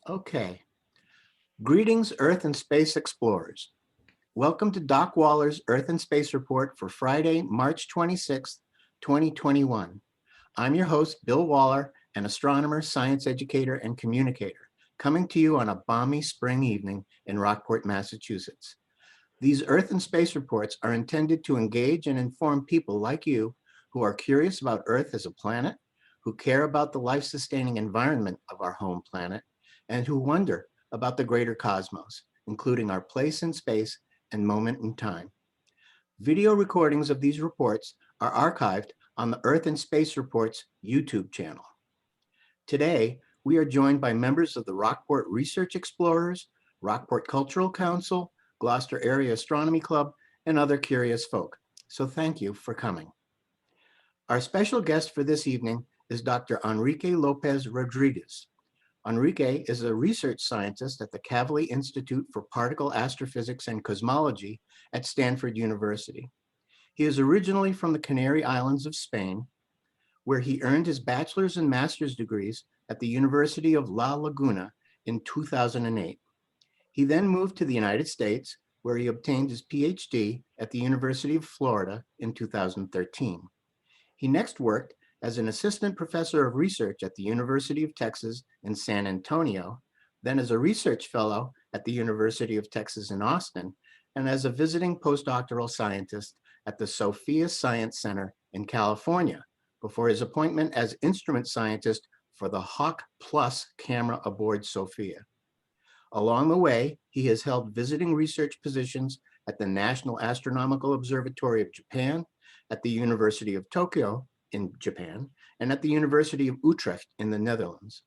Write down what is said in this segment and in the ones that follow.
Okay. Greetings, Earth and Space Explorers. Welcome to Doc Waller's Earth and Space Report for Friday, March 26th, 2021. I'm your host, Bill Waller, an astronomer, science educator, and communicator, coming to you on a balmy spring evening in Rockport, Massachusetts. These Earth and Space reports are intended to engage and inform people like you who are curious about Earth as a planet, who care about the life-sustaining environment of our home planet, and who wonder about the greater cosmos, including our place in space and moment in time. Video recordings of these reports are archived on the Earth and Space Reports YouTube channel. Today, we are joined by members of the Rockport Research Explorers, Rockport Cultural Council, Gloucester Area Astronomy Club, and other curious folk. So thank you for coming. Our special guest for this evening is Dr. Enrique Lopez Rodriguez. Enrique is a research scientist at the Kavli Institute for Particle Astrophysics and Cosmology at Stanford University. He is originally from the Canary Islands of Spain, where he earned his bachelor's and master's degrees at the University of La Laguna in 2008. He then moved to the United States, where he obtained his PhD at the University of Florida in 2013. He next worked as an assistant professor of research at the University of Texas in San Antonio, then as a research fellow at the University of Texas in Austin, and as a visiting postdoctoral scientist at the SOFIA Science Center in California, before his appointment as instrument scientist for the Hawk Plus camera aboard SOFIA. Along the way, he has held visiting research positions at the National Astronomical Observatory of Japan, at the University of Tokyo in Japan, and at the University of Utrecht in the Netherlands.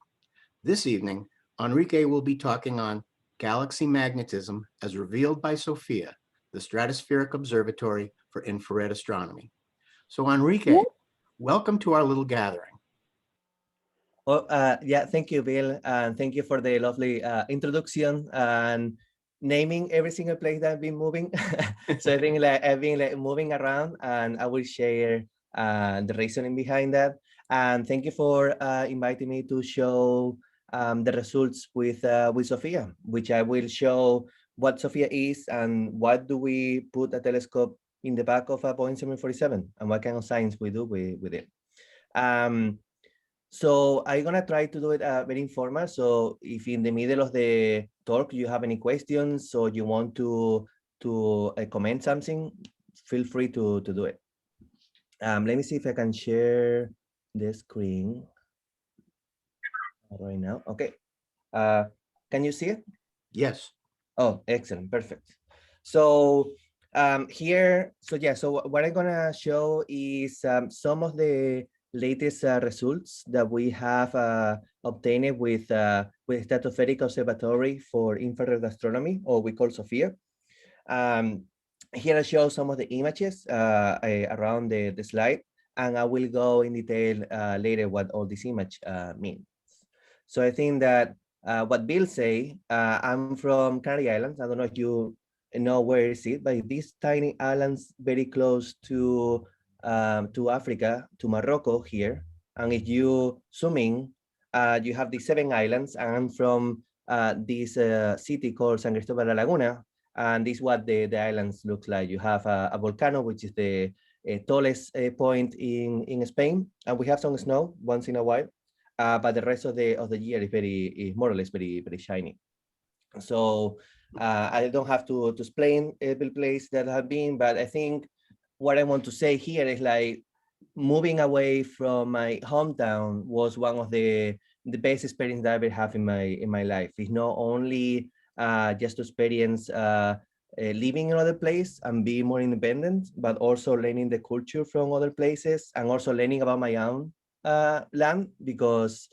This evening, Enrique will be talking on galaxy magnetism as revealed by SOFIA, the Stratospheric Observatory for Infrared Astronomy. So Enrique, welcome to our little gathering. Well, yeah, thank you, Bill, and thank you for the lovely introduction and naming every single place that I've been moving. So I think I've been moving around, and I will share the reasoning behind that. And thank you for inviting me to show the results with SOFIA, which I will show what SOFIA is and what do we put a telescope in the back of a Boeing 747 and what kind of science we do with it. So I'm gonna try to do it very informal. So if in the middle of the talk you have any questions or you want to comment something, feel free to do it. Let me see if I can share the screen right now. Okay. Can you see it? Yes. Oh, excellent. Perfect. So here, so what I'm gonna show is some of the latest results that we have obtained with Stratospheric Observatory for Infrared Astronomy, or we call SOFIA. Here I show some of the images around the slide, and I will go in detail later what all this image means. So I think that what Bill say, I'm from Canary Islands. I don't know if you know where is it, but these tiny islands very close to Africa, to Morocco here. And if you zoom in, you have these 7 islands. And I'm from this city called San Cristóbal de la Laguna. And this is what the islands look like. You have a volcano, which is the tallest point in Spain. And we have some snow once in a while. But the rest of the year is more or less very shiny. So I don't have to explain every place that I've been, but I think what I want to say here is like moving away from my hometown was one of the best experience that I ever have in my life. It's not only just to experience living in another place and being more independent, but also learning the culture from other places and also learning about my own land, because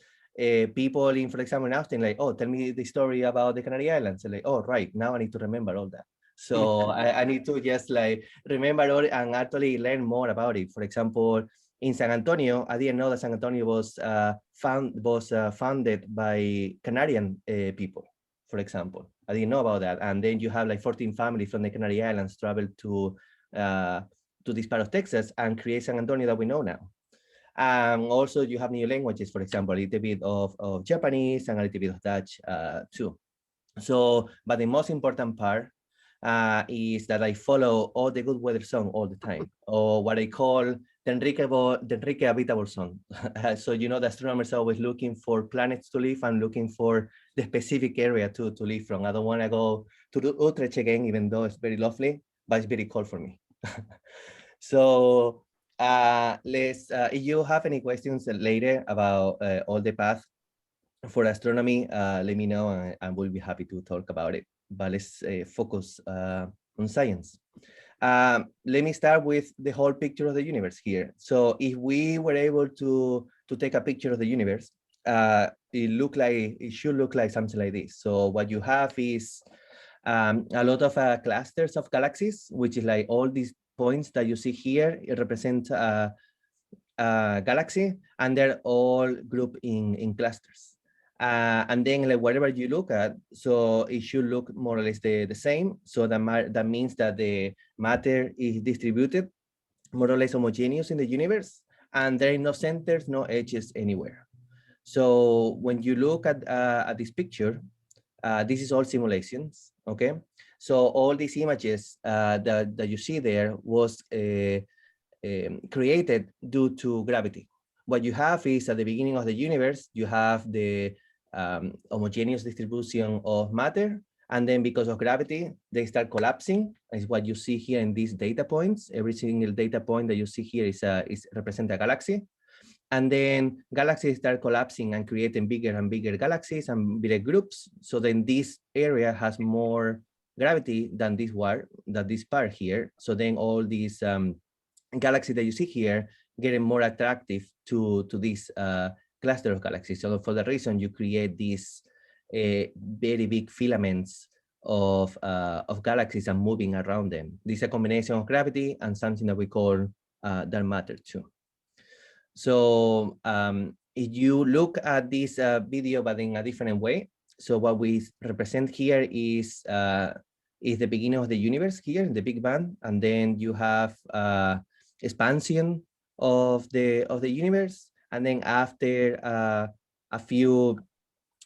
people in, for example, in Austin, like, oh, tell me the story about the Canary Islands. And like, oh, right, now I need to remember all that. So I need to just like remember all and actually learn more about it. For example, in San Antonio, I didn't know that San Antonio was founded by Canarian people, for example. I didn't know about that. And then you have like 14 families from the Canary Islands travel to this part of Texas and create San Antonio that we know now. Also, you have new languages, for example, a little bit of Japanese and a little bit of Dutch too. So, but the most important part is that I follow all the good weather song all the time, or what I call the Enrique habitable song. So, you know, the astronomers are always looking for planets to live and looking for the specific area to live from. I don't want to go to the Utrecht again, even though it's very lovely, but it's very cold for me. So if you have any questions later about all the path for astronomy, let me know and we'll be happy to talk about it. But let's focus on science. Let me start with the whole picture of the universe here. So if we were able to take a picture of the universe, it should look like something like this. So what you have is a lot of clusters of galaxies, which is like all these points that you see here. It represents a galaxy, and they're all grouped in clusters. And then like whatever you look at, so it should look more or less the same. So that means that the matter is distributed more or less homogeneous in the universe, and there are no centers, no edges anywhere. So when you look at this picture, this is all simulations, okay? So all these images that you see there was created due to gravity. What you have is at the beginning of the universe, you have the homogeneous distribution of matter, and then because of gravity, they start collapsing, is what you see here in these data points. Every single data point that you see here is represent a galaxy. And then galaxies start collapsing and creating bigger and bigger galaxies and bigger groups. So then this area has more gravity than this part here. So then all these galaxies that you see here getting more attractive to this cluster of galaxies. So for that reason, you create these very big filaments of galaxies and moving around them. This is a combination of gravity and something that we call dark matter too. So if you look at this video, but in a different way, so what we represent here is the beginning of the universe here, the Big Bang, and then you have expansion of the universe, and then after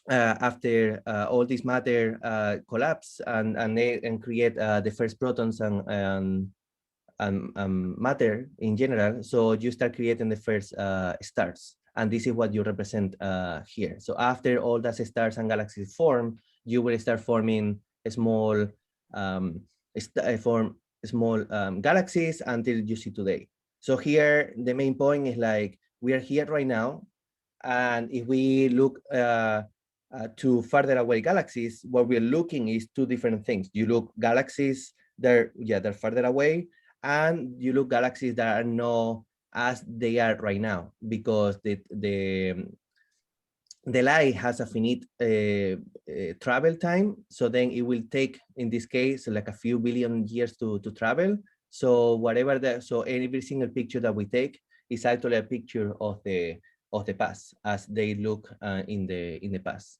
after all this matter collapse and create the first protons and matter in general, so you start creating the first stars, and this is what you represent here. So after all those stars and galaxies form, you will start forming small galaxies until you see today. So here the main point is like we are here right now, and if we look to further away galaxies, what we're looking is two different things. You look galaxies they're further away, and you look galaxies that are not as they are right now, because the light has a finite travel time. So then it will take, in this case, like a few billion years to travel. So so every single picture that we take is actually a picture of the past as they look in the past.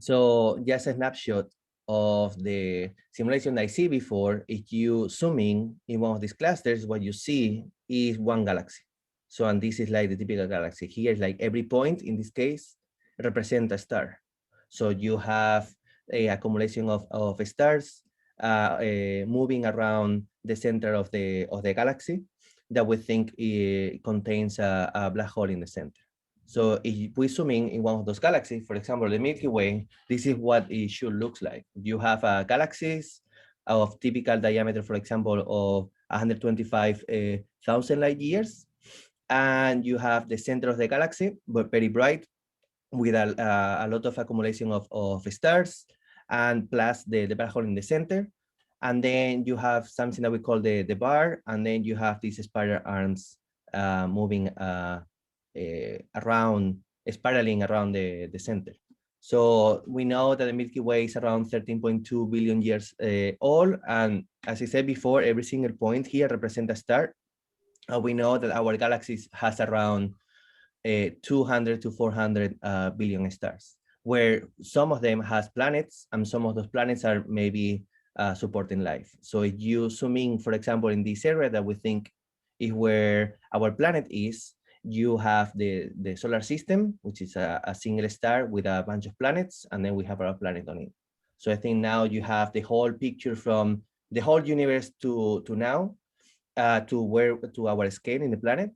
So just a snapshot of the simulation I see before. If you zoom in one of these clusters, what you see is one galaxy. So, and this is like the typical galaxy. Here is like every point in this case represent a star. So you have a accumulation of stars moving around the center of the galaxy that we think contains a black hole in the center. So if we zoom in one of those galaxies, for example, the Milky Way, this is what it should look like. You have galaxies of typical diameter, for example, of 125,000 light years. And you have the center of the galaxy, but very bright, with a lot of accumulation of stars, and plus the black hole in the center. And then you have something that we call the bar, and then you have these spiral arms moving spiraling around the center. So we know that the Milky Way is around 13.2 billion years old. And as I said before, every single point here represents a star. We know that our galaxy has around 200 to 400 billion stars, where some of them has planets, and some of those planets are maybe supporting life. So if you zoom in, for example, in this area that we think is where our planet is, you have the solar system, which is a single star with a bunch of planets, and then we have our planet on it. So I think now you have the whole picture from the whole universe to now, to our scale in the planet.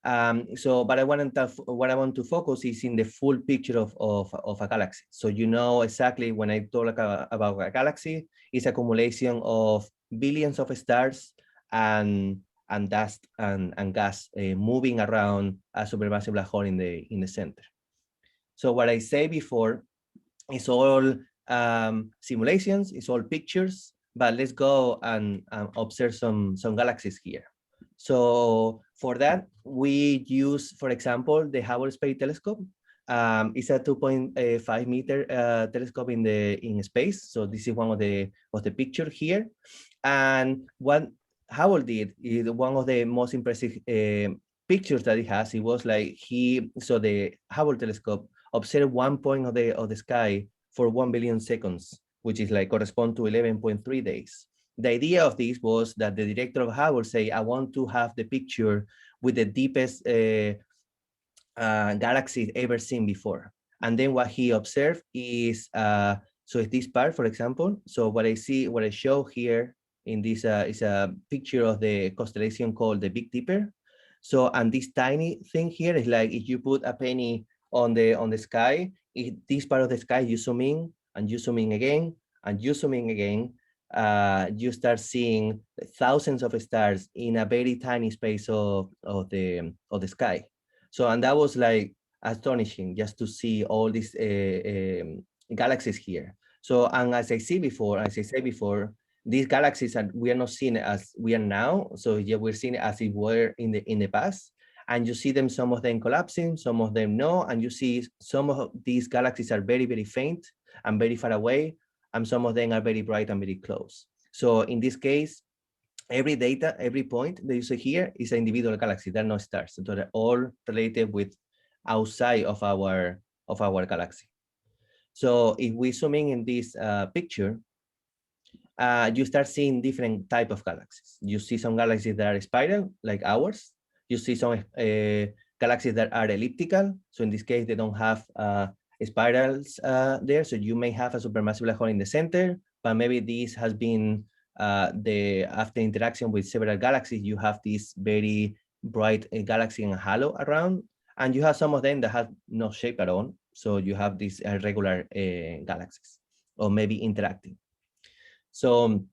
But what I want to focus is in the full picture of a galaxy. So you know exactly when I talk about a galaxy, it's accumulation of billions of stars and dust and gas moving around a supermassive black hole in the center. So what I say before is all simulations, it's all pictures, but let's go and observe some galaxies here. So for that, we use, for example, the Hubble Space Telescope. It's a 2.5 meter telescope in space. So this is one of the picture here. And what Hubble did is one of the most impressive pictures that it has. It was like so the Hubble telescope observed one point of the sky for 1 billion seconds, which is like correspond to 11.3 days. The idea of this was that the director of Hubble say, I want to have the picture with the deepest galaxy ever seen before. And then what he observed is, so it's this part, for example. So what I show here in this is a picture of the constellation called the Big Dipper. So, and this tiny thing here is like if you put a penny on the sky, this part of the sky, you zoom in and you zoom in again and you zoom in again, you start seeing thousands of stars in a very tiny space of the sky. So, and that was like astonishing just to see all these galaxies here. So, and as I said before, these galaxies we are not seeing as we are now. So yeah, we're seeing it as it were in the past. And you see them, some of them collapsing, some of them no. And you see some of these galaxies are very, very faint and very far away. And some of them are very bright and very close. So in this case, every point that you see here is an individual galaxy. They're not stars. So they're all related with outside of our galaxy. So if we zoom in this picture, you start seeing different type of galaxies. You see some galaxies that are spiral, like ours. You see some galaxies that are elliptical. So in this case, they don't have spirals there. So you may have a supermassive black hole in the center, but maybe this has been after interaction with several galaxies, you have this very bright galaxy and halo around, and you have some of them that have no shape at all. So you have these regular galaxies, or maybe interacting. So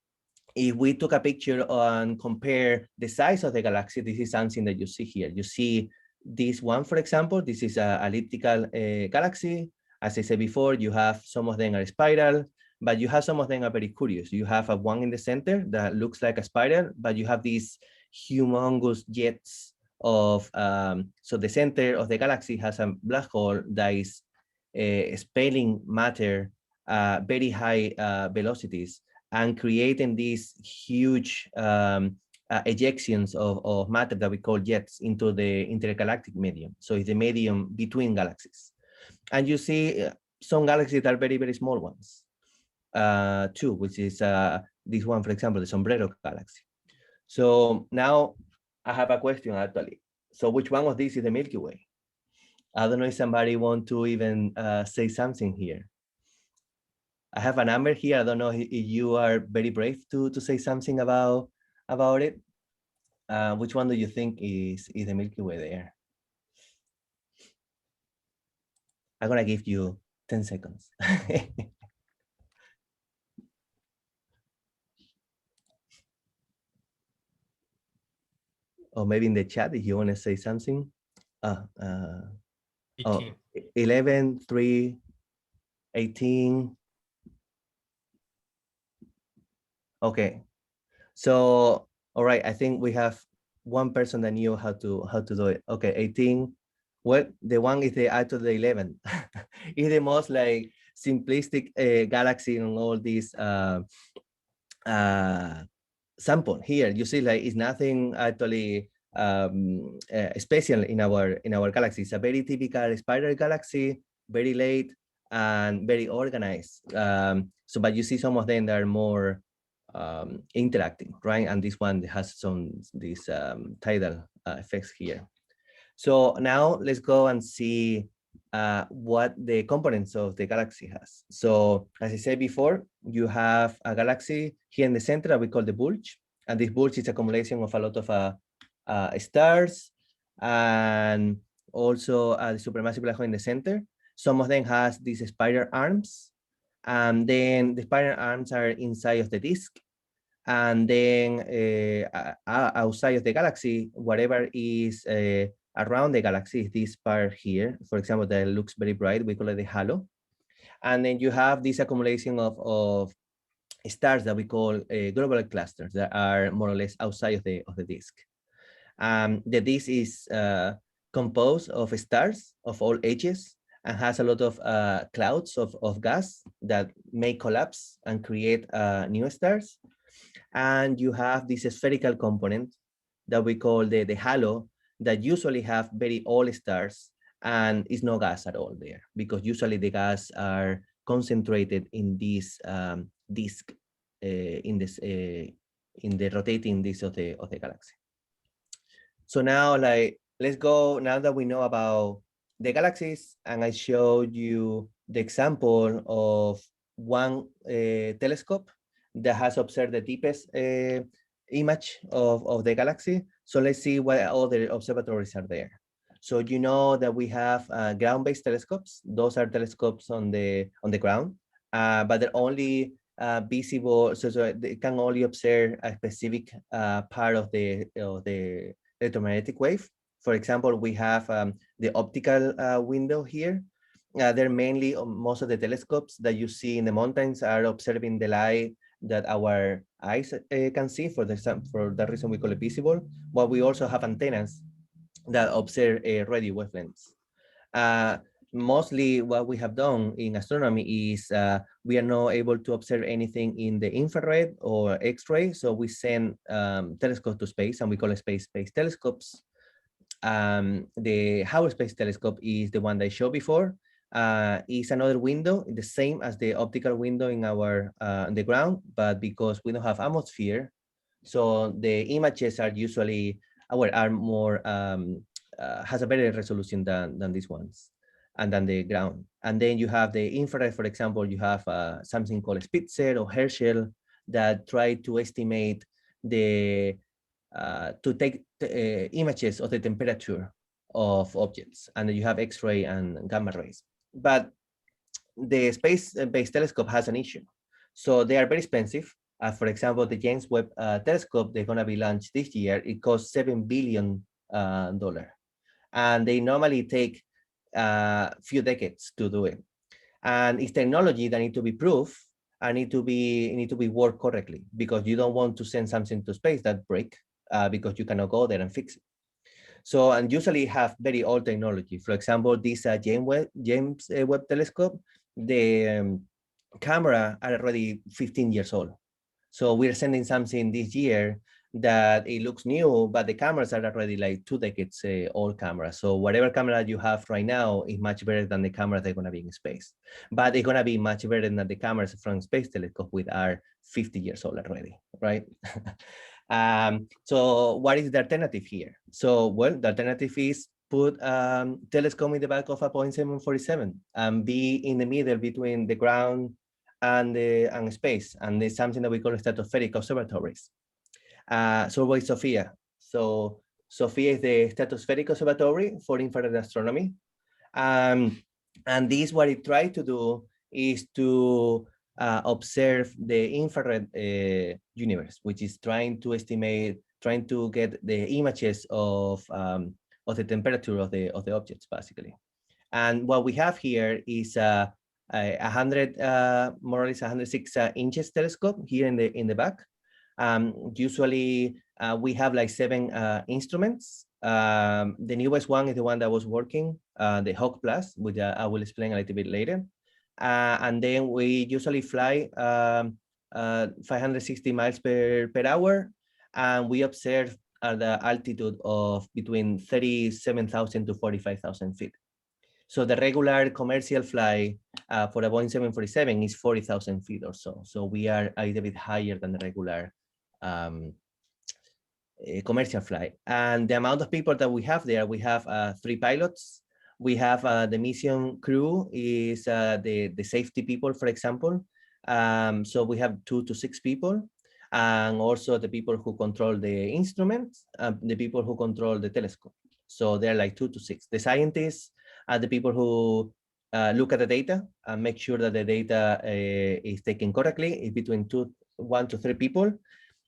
if we took a picture and compare the size of the galaxy, this is something that you see here. You see this one, for example, this is an elliptical galaxy. As I said before, you have some of them are spiral, but you have some of them are very curious. You have a one in the center that looks like a spiral, but you have these humongous jets of, so the center of the galaxy has a black hole that is expelling matter very high velocities and creating these huge ejections of matter that we call jets into the intergalactic medium. So it's the medium between galaxies. And you see some galaxies that are very, very small ones too, which is this one, for example, the Sombrero Galaxy. So now I have a question actually. So which one of these is the Milky Way? I don't know if somebody want to even say something here. I have a number here. I don't know if you are very brave to say something about it. Which one do you think is the Milky Way there? I'm gonna give you 10 seconds. Or maybe in the chat if you want to say something. 18. 11, 3, 18. Okay. So, all right, I think we have one person that knew how to do it. Okay, 18. Well, the one is actually the 11. It's the most like simplistic galaxy in all these sample here. You see, like it's nothing actually special in our galaxy. It's a very typical spiral galaxy, very late and very organized. So, but you see some of them that are more interacting, right? And this one has some these tidal effects here. So now let's go and see what the components of the galaxy has. So as I said before, you have a galaxy here in the center that we call the bulge. And this bulge is accumulation of a lot of stars and also the supermassive black hole in the center. Some of them has these spiral arms, and then the spiral arms are inside of the disk. And then outside of the galaxy, whatever is around the galaxy is this part here. For example, that looks very bright, we call it the halo. And then you have this accumulation of stars that we call globular clusters that are more or less outside of the disk. The disk is composed of stars of all ages and has a lot of clouds of gas that may collapse and create new stars. And you have this spherical component that we call the halo that usually have very old stars and is no gas at all there, because usually the gas are concentrated in this disk in the rotating disk of the galaxy. So now, let's go, now that we know about the galaxies, and I showed you the example of one telescope that has observed the deepest image of the galaxy. So let's see what other observatories are there. So you know that we have ground-based telescopes. Those are telescopes on the ground, but they're only visible, so they can only observe a specific part of the electromagnetic wave. For example, we have the optical window here. They're mainly, most of the telescopes that you see in the mountains are observing the light that our eyes can see. For that reason, we call it visible. But we also have antennas that observe radio wavelengths. Mostly what we have done in astronomy is we are not able to observe anything in the infrared or X-ray. So we send telescopes to space, and we call it space-based telescopes. The Hubble Space Telescope is the one that I showed before. Is another window, the same as the optical window in our on the ground, but because we don't have atmosphere, so the images are usually are more has a better resolution than these ones and than the ground. And then you have the infrared, for example, you have something called Spitzer or Herschel that try to estimate the to take images of the temperature of objects, and then you have X-ray and gamma rays. But the space-based telescope has an issue. So they are very expensive. For example, the James Webb telescope, they're gonna be launched this year. It costs $7 billion. And they normally take a few decades to do it. And it's technology that need to be proved and need to be worked correctly, because you don't want to send something to space that break because you cannot go there and fix it. So, and usually have very old technology. For example, this James Webb telescope, the camera are already 15 years old. So we're sending something this year that it looks new, but the cameras are already like 2 decades old cameras. So whatever camera you have right now is much better than the cameras that are gonna be in space. But it's gonna be much better than the cameras from space telescope, which are 50 years old already, right? So what is the alternative here? So, well, the alternative is put telescope in the back of a 0.747 and be in the middle between the ground and space. And there's something that we call stratospheric observatories. So what is SOFIA? So SOFIA is the Stratospheric Observatory for Infrared Astronomy. And this, what it tries to do is to observe the infrared universe, which is trying to get the images of the temperature of the objects, basically. And what we have here is a 100, more or less 106 inches telescope here in the back. Usually we have like 7 instruments. The newest one is the one that was working, the Hawk Plus, which I will explain a little bit later. And then we usually fly 560 miles per hour, and we observe at the altitude of between 37,000 to 45,000 feet. So the regular commercial fly for a Boeing 747 is 40,000 feet or so. So we are a little bit higher than the regular commercial flight. And the amount of people that we have there, we have 3 pilots. We have the mission crew is the safety people, for example. So we have 2 to 6 people, and also the people who control the instruments, the people who control the telescope. So they're like 2 to 6. The scientists are the people who look at the data and make sure that the data is taken correctly. It's between 1 to 3 people.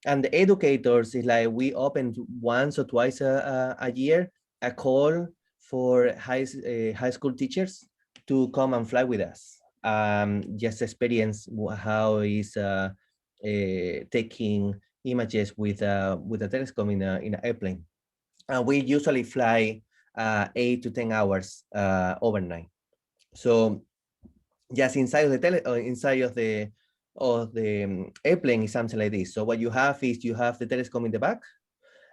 And the educators is like we open once or twice a year a call for high school teachers to come and fly with us. Just experience how is taking images with a telescope in an airplane. And we usually fly 8 to 10 hours overnight. So just inside of the airplane is something like this. So what you have is you have the telescope in the back,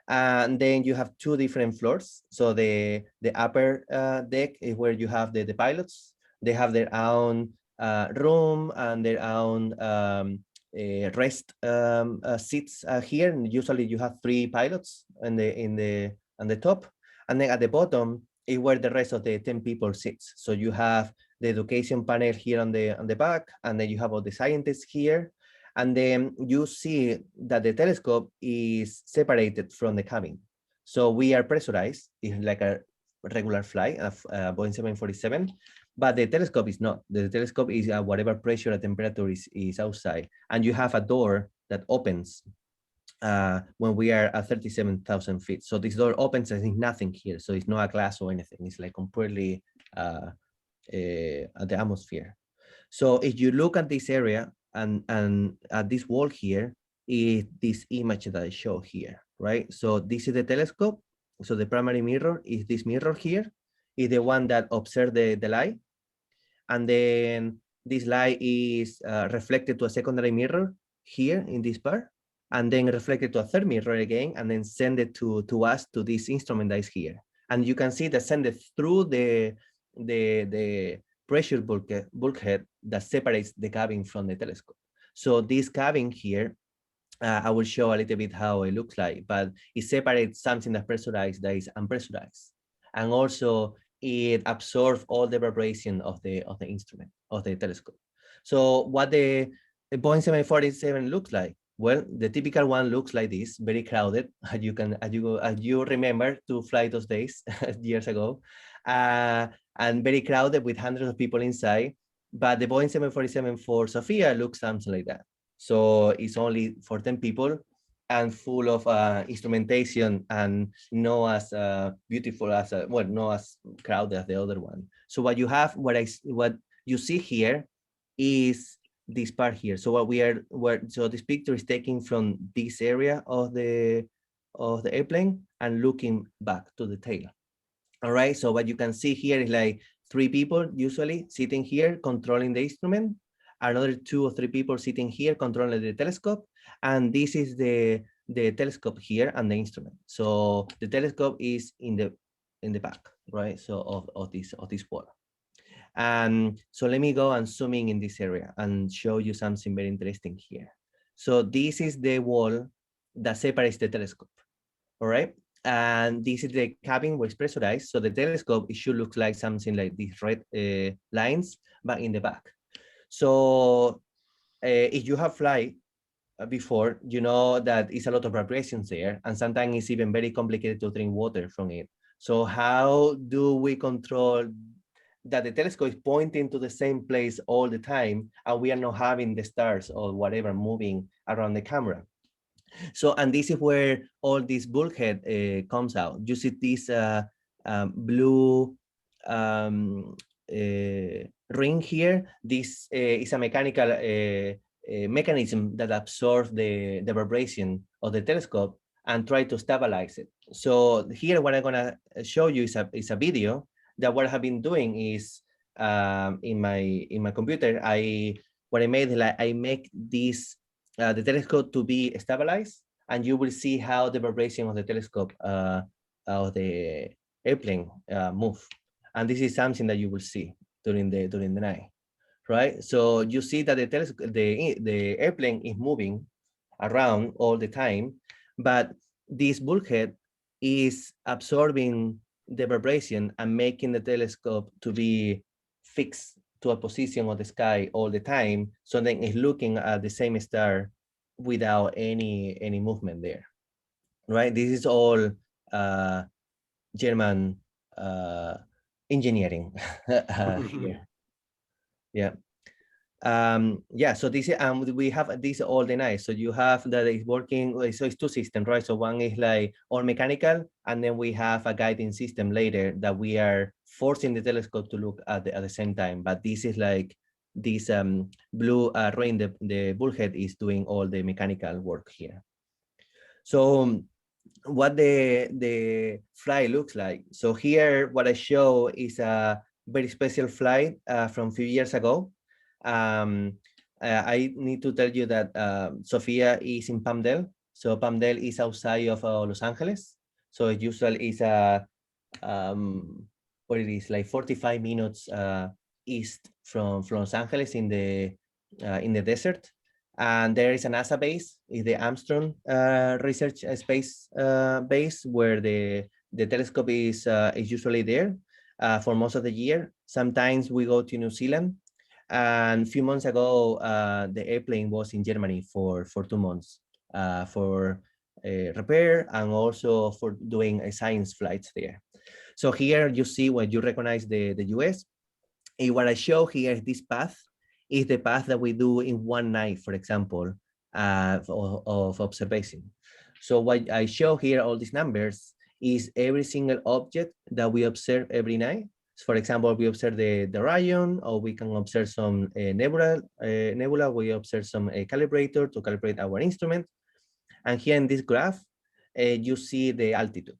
and then you have 2 different floors. So the upper deck is where you have the pilots. They have their own room and their own rest seats here. And usually you have 3 pilots on the top, and then at the bottom is where the rest of the 10 people sits. So you have the education panel here on the back, and then you have all the scientists here. And then you see that the telescope is separated from the cabin. So we are pressurized, it's like a regular flight of Boeing 747, but the telescope is not. The telescope is whatever pressure or temperature is outside. And you have a door that opens when we are at 37,000 feet. So this door opens and there's nothing here. So it's not a glass or anything. It's like completely at the atmosphere. So if you look at this area and at this wall here is this image that I show here, right? So this is the telescope. So the primary mirror is this mirror here, is the one that observes the light. And then this light is reflected to a secondary mirror here in this part, and then reflected to a third mirror again, and then send it to us, to this instrument that is here. And you can see that send it through the pressure bulkhead that separates the cabin from the telescope. So this cabin here, I will show a little bit how it looks like, but it separates something that's pressurized that is unpressurized. And also it absorbs all the vibration of the instrument, of the telescope. So what the Boeing 747 looks like? Well, the typical one looks like this, very crowded. As you remember to fly those days years ago, and very crowded with hundreds of people inside. But the Boeing 747 for SOFIA looks something like that. So it's only for 10 people and full of instrumentation, and not as beautiful as not as crowded as the other one. So what you have, what you see here is this part here. So so this picture is taken from this area of the airplane and looking back to the tail. All right, so what you can see here is like 3 people usually sitting here controlling the instrument, another 2 or 3 people sitting here controlling the telescope, and this is the telescope here and the instrument. So the telescope is in the back, right? So of this wall. And so let me go and zoom in this area and show you something very interesting here. So this is the wall that separates the telescope, all right? And this is the cabin where it's pressurized. So the telescope, it should look like something like these red lines, but in the back. So if you have flight before, you know that it's a lot of vibrations there, and sometimes it's even very complicated to drink water from it. So how do we control that the telescope is pointing to the same place all the time, and we are not having the stars or whatever moving around the camera? So, and this is where all this bulkhead comes out. You see this blue ring here. This is a mechanical mechanism that absorbs the vibration of the telescope and try to stabilize it. So here, what I'm gonna show you is a video that what I have been doing is in my computer. What I made is like I make this the telescope to be stabilized, and you will see how the vibration of the telescope of the airplane move. And this is something that you will see during the night, right? So you see that the airplane is moving around all the time, but this bulkhead is absorbing the vibration and making the telescope to be fixed to a position of the sky all the time. So then it's looking at the same star without any movement there, right? This is all German engineering here. Yeah. Yeah, so this we have this all the night. So you have that is working, so it's two systems, right? So one is like all mechanical, and then we have a guiding system later that we are forcing the telescope to look at the same time. But this is like this blue ring, the bullhead is doing all the mechanical work here. So what the flight looks like. So here, what I show is a very special flight from a few years ago. I need to tell you that SOFIA is in Palmdale. So Palmdale is outside of Los Angeles. So it usually is what it is, like 45 minutes east from Los Angeles in the desert. And there is a NASA base, is the Armstrong Research Space Base, where the telescope is usually there for most of the year. Sometimes we go to New Zealand. And a few months ago, the airplane was in Germany for 2 months for repair and also for doing science flights there. So here you see when you recognize the US, and what I show here is this path is the path that we do in one night, for example, of observation. So what I show here, all these numbers, is every single object that we observe every night. So for example, we observe the Orion, or we can observe some nebula. We observe some calibrator to calibrate our instrument. And here in this graph, you see the altitude.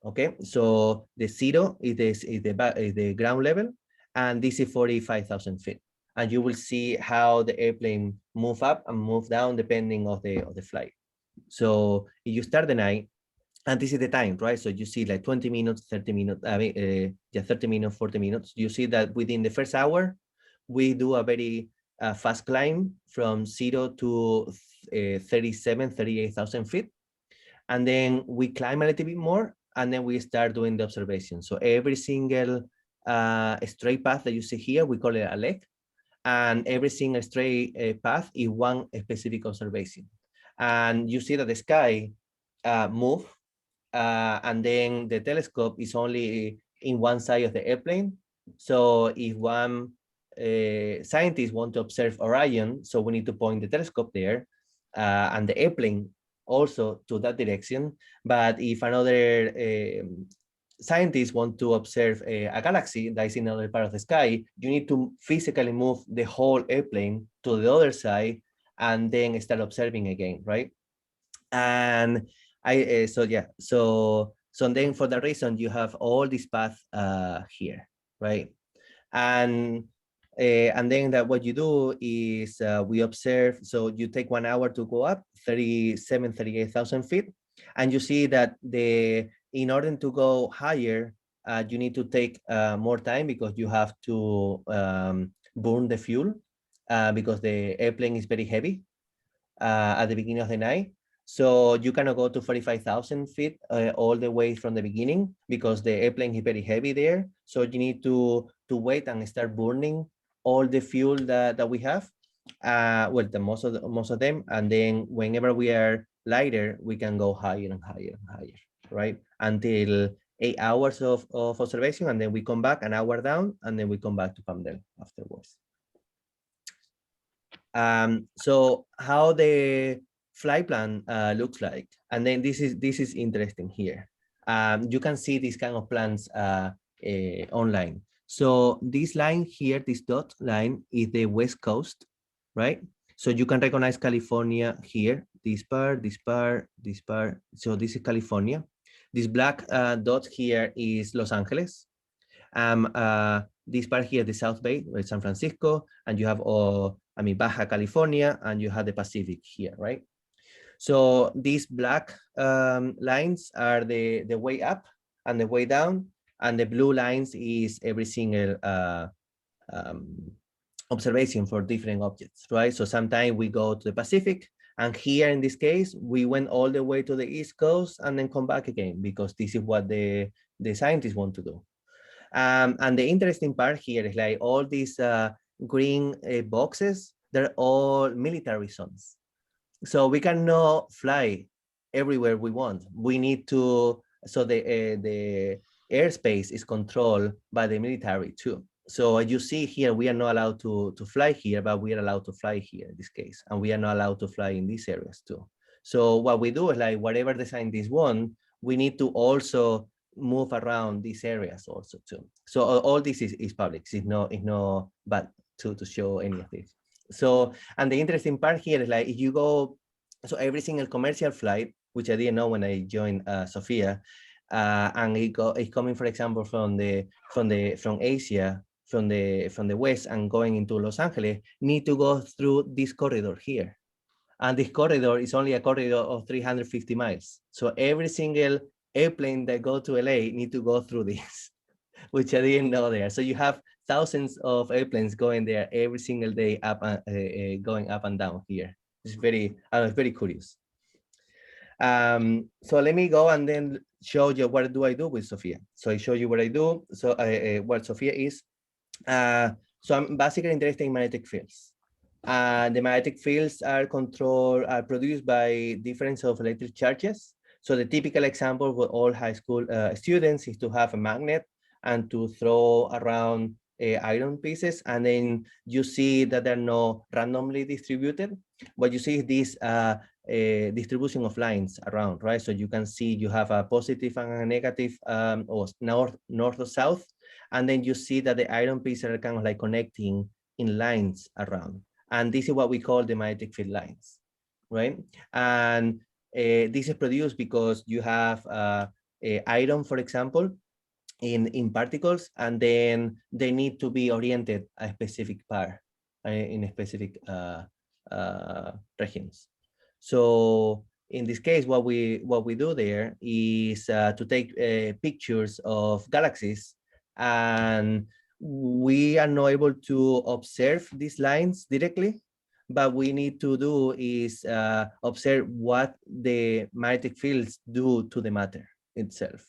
Okay, so the 0 is the ground level, and this is 45,000 feet. And you will see how the airplane move up and move down depending of the flight. So if you start the night, and this is the time, right? So you see like 20 minutes, 30 minutes, 30 minutes, 40 minutes. You see that within the first hour, we do a very fast climb from 0 to 38,000 feet. And then we climb a little bit more, and then we start doing the observation. So every single straight path that you see here, we call it a leg. And every single straight path is one specific observation. And you see that the sky move, and then the telescope is only in one side of the airplane. So if one scientist want to observe Orion, so we need to point the telescope there, and the airplane also to that direction. But if another scientists want to observe a galaxy that is in another part of the sky, you need to physically move the whole airplane to the other side and then start observing again, right? And so then for that reason, you have all this path here, right? And then that what you do is we observe, so you take 1 hour to go up 38,000 feet, and you see that in order to go higher, you need to take more time because you have to burn the fuel because the airplane is very heavy at the beginning of the night. So you cannot go to 45,000 feet all the way from the beginning because the airplane is very heavy there. So you need to wait and start burning all the fuel that we have. Well, most of them, and then whenever we are lighter, we can go higher and higher and higher, right? Until 8 hours of observation, and then we come back an hour down, and then we come back to Palmdale afterwards. So how the flight plan looks like, and then this is interesting here. You can see these kind of plans online. So this line here, this dot line, is the West Coast, right? So you can recognize California here, this part, this part, this part. So this is California. This black dot here is Los Angeles. This part here, the South Bay, where San Francisco, and you have Baja California, and you have the Pacific here, right? So these black lines are the way up and the way down, and the blue lines is every single observation for different objects, right? So sometimes we go to the Pacific, And here in this case, we went all the way to the East Coast and then come back again, because this is what the scientists want to do. And the interesting part here is like all these green boxes, they're all military zones. So we cannot fly everywhere we want. We need to, so the airspace is controlled by the military too. So as you see here, we are not allowed to fly here, but we are allowed to fly here in this case. And we are not allowed to fly in these areas too. So what we do is like whatever the scientists want, we need to also move around these areas also too. So all this is public. It's not bad to show any of this. So, and the interesting part here is like if you go, so every single commercial flight, which I didn't know when I joined SOFIA, and it's coming, for example, from Asia, from the west and going into Los Angeles, need to go through this corridor here. And this corridor is only a corridor of 350 miles. So every single airplane that go to LA need to go through this, which I didn't know there. So you have thousands of airplanes going there every single day, going up and down here. It's very curious. So let me go and then show you what do I do with SOFIA. So I show you what I do. So what SOFIA is. So I'm basically interested in magnetic fields. The magnetic fields are produced by difference of electric charges. So the typical example for all high school students is to have a magnet and to throw around iron pieces, and then you see that they're not randomly distributed. What you see is this distribution of lines around, right? So you can see you have a positive and a negative, or north or south, and then you see that the iron pieces are kind of like connecting in lines around. And this is what we call the magnetic field lines, right? And this is produced because you have iron, for example, in particles, and then they need to be oriented a specific part in a specific regions. So in this case, what we do there is to take pictures of galaxies, and we are not able to observe these lines directly, but we need to do is observe what the magnetic fields do to the matter itself.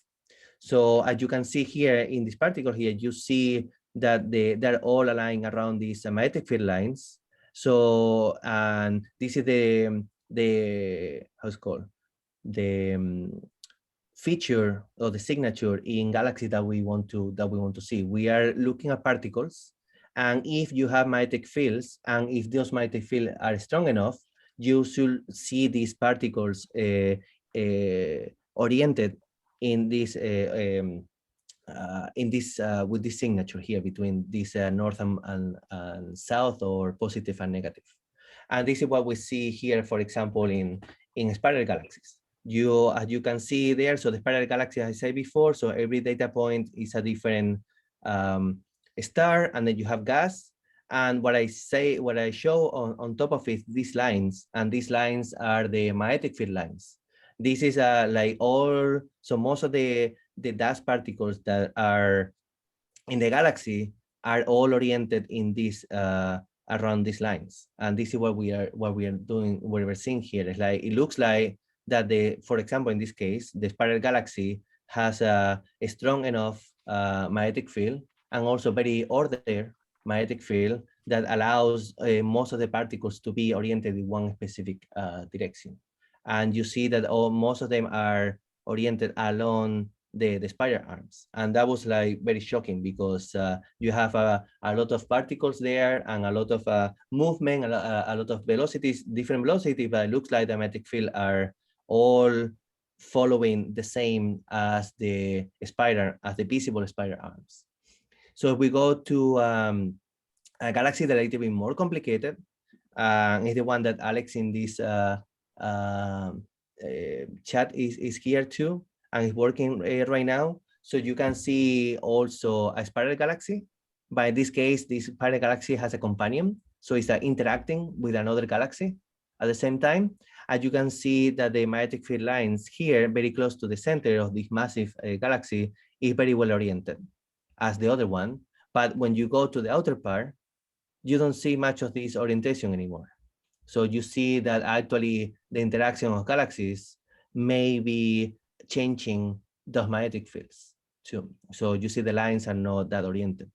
So as you can see here in this particle here, you see that they're all aligned around these magnetic field lines. So, and this is the how's it called? The feature or the signature in galaxies that we want to see. We are looking at particles, and if you have magnetic fields, and if those magnetic fields are strong enough, you should see these particles oriented in this with this signature here between this north and south, or positive and negative. And this is what we see here, for example, in spiral galaxies. As you can see there, so the spiral galaxy, as I said before, so every data point is a different star, and then you have gas. And what I show on top of it, these lines, and these lines are the magnetic field lines. This is like all, so most of the dust particles that are in the galaxy are all oriented in this around these lines. And this is what we are doing, what we're seeing here. It's like, it looks like that for example, in this case, the spiral galaxy has a strong enough magnetic field, and also very ordered magnetic field that allows most of the particles to be oriented in one specific direction. And you see that most of them are oriented along the spiral arms. And that was like very shocking, because you have a lot of particles there, and a lot of movement, a lot of velocities, different velocities, but it looks like the magnetic field are all following the same as the visible spiral arms. So if we go to a galaxy that is a little bit more complicated, is the one that Alex in this chat is here too, and is working right now. So you can see also a spiral galaxy, but in this case, this spiral galaxy has a companion. So it's interacting with another galaxy at the same time. And you can see that the magnetic field lines here, very close to the center of this massive galaxy, is very well oriented as the other one. But when you go to the outer part, you don't see much of this orientation anymore. So you see that actually the interaction of galaxies may be changing those magnetic fields too. So you see the lines are not that oriented.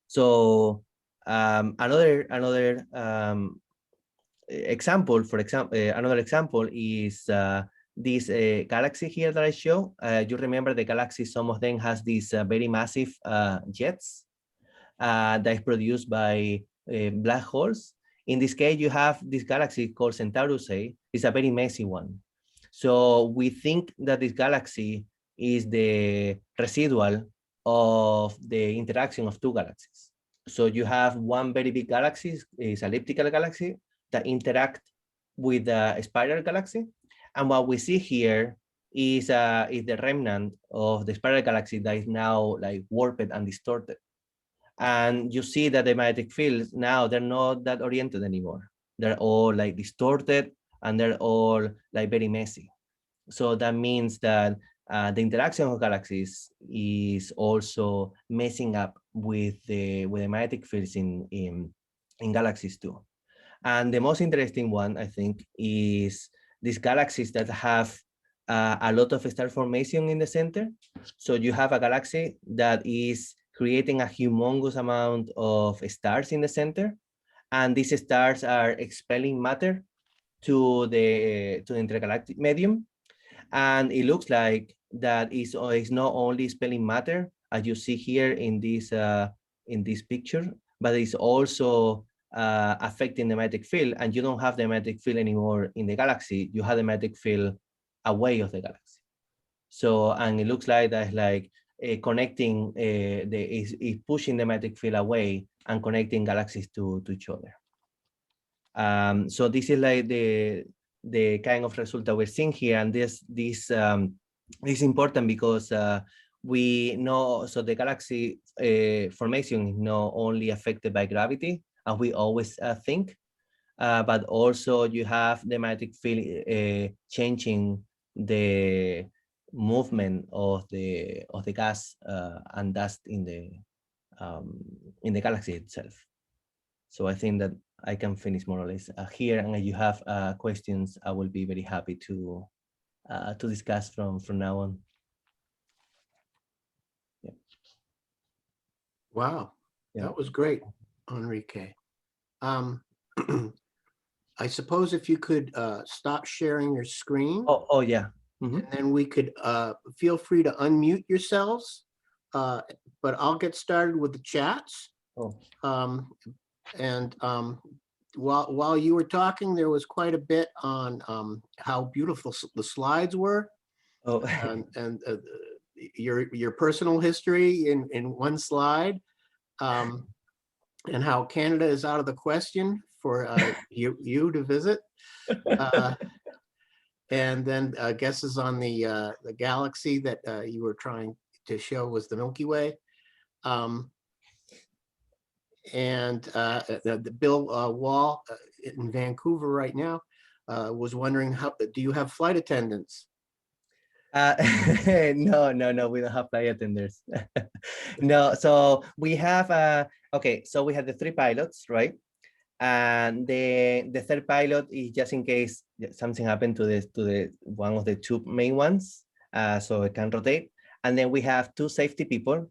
So another example, for example, another example is this galaxy here that I show. You remember the galaxy, some of them has these very massive jets that is produced by black holes. In this case, you have this galaxy called Centaurus A. It's a very messy one. So we think that this galaxy is the residual of the interaction of two galaxies. So you have one very big galaxy, is elliptical galaxy, that interact with the spiral galaxy. And what we see here is the remnant of the spiral galaxy that is now like warped and distorted. And you see that the magnetic fields now, they're not that oriented anymore. They're all like distorted and they're all like very messy. So that means that the interaction of galaxies is also messing up with the magnetic fields in galaxies too. And the most interesting one, I think, is these galaxies that have a lot of star formation in the center. So you have a galaxy that is creating a humongous amount of stars in the center. And these stars are expelling matter to the intergalactic medium. And it looks like that is not only expelling matter, as you see here in this picture, but it's also affecting the magnetic field, and you don't have the magnetic field anymore in the galaxy. You have the magnetic field away of the galaxy. So, and it looks like that's like connecting is pushing the magnetic field away and connecting galaxies to each other. So this is like the kind of result that we're seeing here, and this is important because we know, so the galaxy formation is not only affected by gravity, as we always think, but also you have the magnetic field changing the movement of the gas and dust in the galaxy itself. So I think that I can finish more or less here, and if you have questions, I will be very happy to discuss from now on. Yeah. Wow, Yeah. that was great, Enrique. I suppose if you could stop sharing your screen. Oh yeah. Mm-hmm. And then we could feel free to unmute yourselves, but I'll get started with the chats. Oh. And while you were talking, there was quite a bit on how beautiful the slides were. Oh. and your personal history in one slide, and how Canada is out of the question for you to visit. And then guesses on the galaxy that you were trying to show was the Milky Way. And the Bill Wall in Vancouver right now was wondering, how do you have flight attendants? No, we don't have flight attendants. No, so we have okay, so we have the 3 pilots, right? And the third pilot is just in case something happened to the one of the 2 main ones, so it can rotate. And then we have 2 safety people,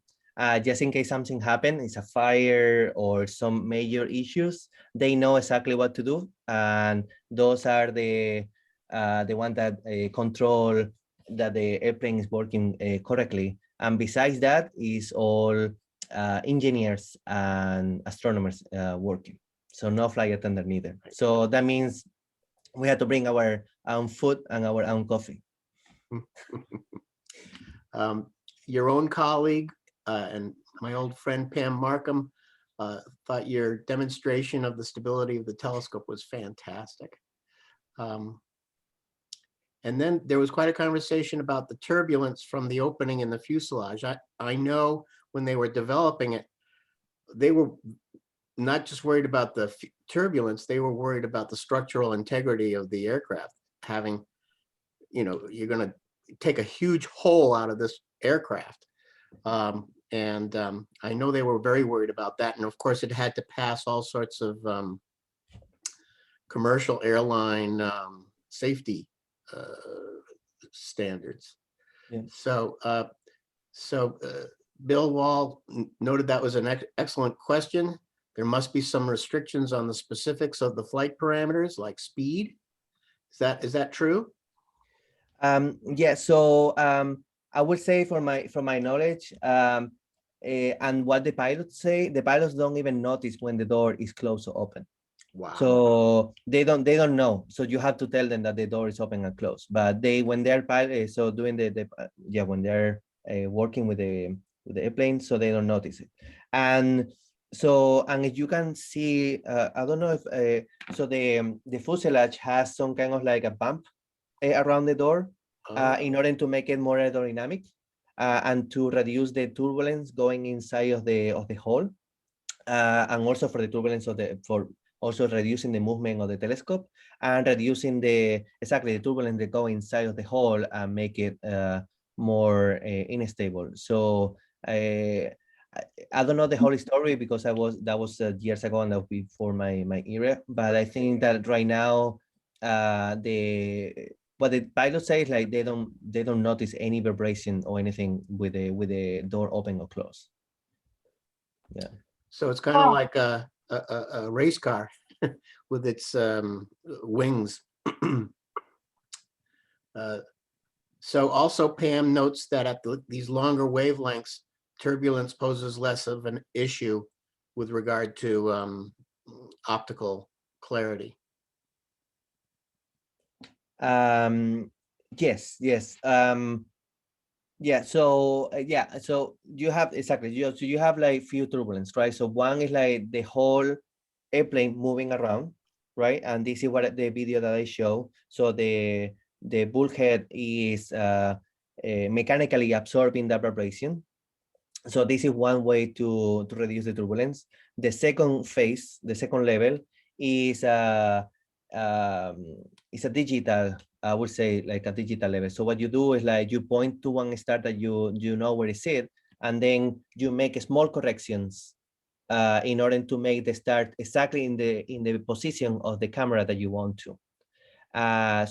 just in case something happened, it's a fire or some major issues, they know exactly what to do, and those are the one that control that the airplane is working correctly. And besides that is all engineers and astronomers working. So no flight attendant neither. So that means we had to bring our own food and our own coffee. Your own colleague and my old friend Pam Markham thought your demonstration of the stability of the telescope was fantastic. And then there was quite a conversation about the turbulence from the opening in the fuselage. I know when they were developing it, they were not just worried about the turbulence, they were worried about the structural integrity of the aircraft. Having, you're going to take a huge hole out of this aircraft. And I know they were very worried about that. And of course, it had to pass all sorts of commercial airline safety standards. Yeah. So, Bill Wall noted that was an excellent question. There must be some restrictions on the specifics of the flight parameters, like speed. Is that true? Yeah. So I would say, from my knowledge, and what the pilots say, the pilots don't even notice when the door is closed or open. Wow. So they don't know. So you have to tell them that the door is open and closed. But when they're so doing when they're working with the airplane, so they don't notice it. And if you can see, I don't know if so the fuselage has some kind of like a bump around the door in order to make it more aerodynamic and to reduce the turbulence going inside of the hole, and also for the turbulence for also reducing the movement of the telescope and reducing the turbulence that go inside of the hole and make it more unstable. So I don't know the whole story because that was years ago and that was before my era. But I think that right now what the pilots say is like they don't notice any vibration or anything with the door open or closed. Yeah. So it's kind of like a race car with its wings. So also Pam notes that at these longer wavelengths, turbulence poses less of an issue with regard to optical clarity. Yes. Yeah. So so you have so you have like few turbulence, right? So one is like the whole airplane moving around, right? And this is what the video that I show. So the bulkhead is mechanically absorbing the vibration. So this is one way to reduce the turbulence. The second phase, the second level, is a digital, I would say, like a digital level. So what you do is like you point to one star that you know where is it, and then you make small corrections in order to make the star exactly in the position of the camera that you want to.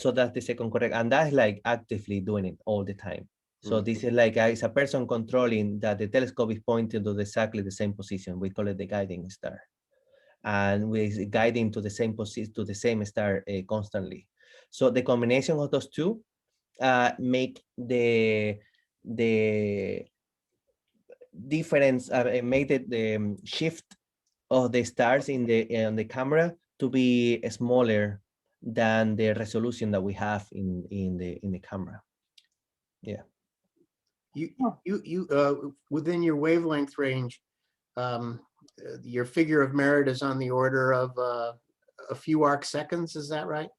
So that's the second correct, and that's like actively doing it all the time. So this is like it's a person controlling that the telescope is pointing to exactly the same position. We call it the guiding star, and we're guiding to the same position, to the same star constantly. So the combination of those two make the difference, made the shift of the stars in the camera to be smaller than the resolution that we have in the camera. Yeah. You within your wavelength range, your figure of merit is on the order of a few arc seconds. Is that right?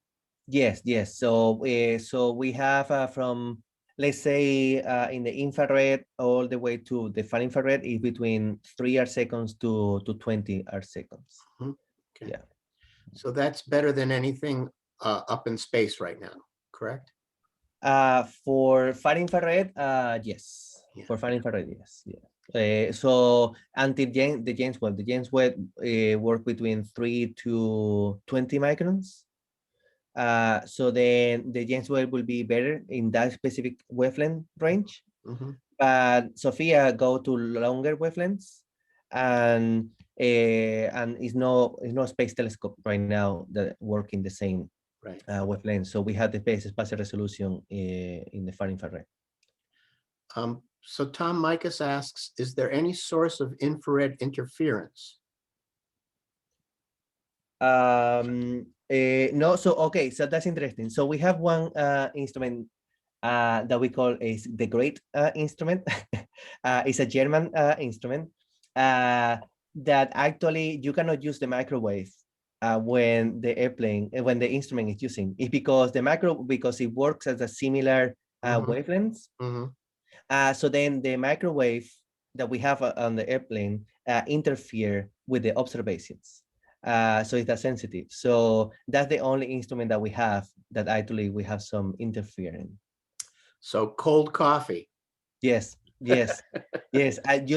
Yes. So we have from, let's say, in the infrared all the way to the far infrared is between 3 arc seconds to 20 arc seconds. Okay. Yeah. So that's better than anything up in space right now, correct? For far infrared, yes. Yeah. For far infrared, yes. Yeah. So until the James Webb work between 3 to 20 microns. So then the James Webb will be better in that specific wavelength range. But SOFIA go to longer wavelengths, and is no space telescope right now that work in the same wavelength. So we have the best spatial resolution in the far infrared. So Tom Mikas asks, is there any source of infrared interference? No. So okay, so that's interesting. So we have one instrument that we call is the Great instrument. It's a German instrument that actually you cannot use the microwave when the instrument is using. It's because it works as a similar wavelengths. So then the microwave that we have on the airplane interfere with the observations. So it's that sensitive. So that's the only instrument that we have that actually we have some interference. So cold coffee. Yes. You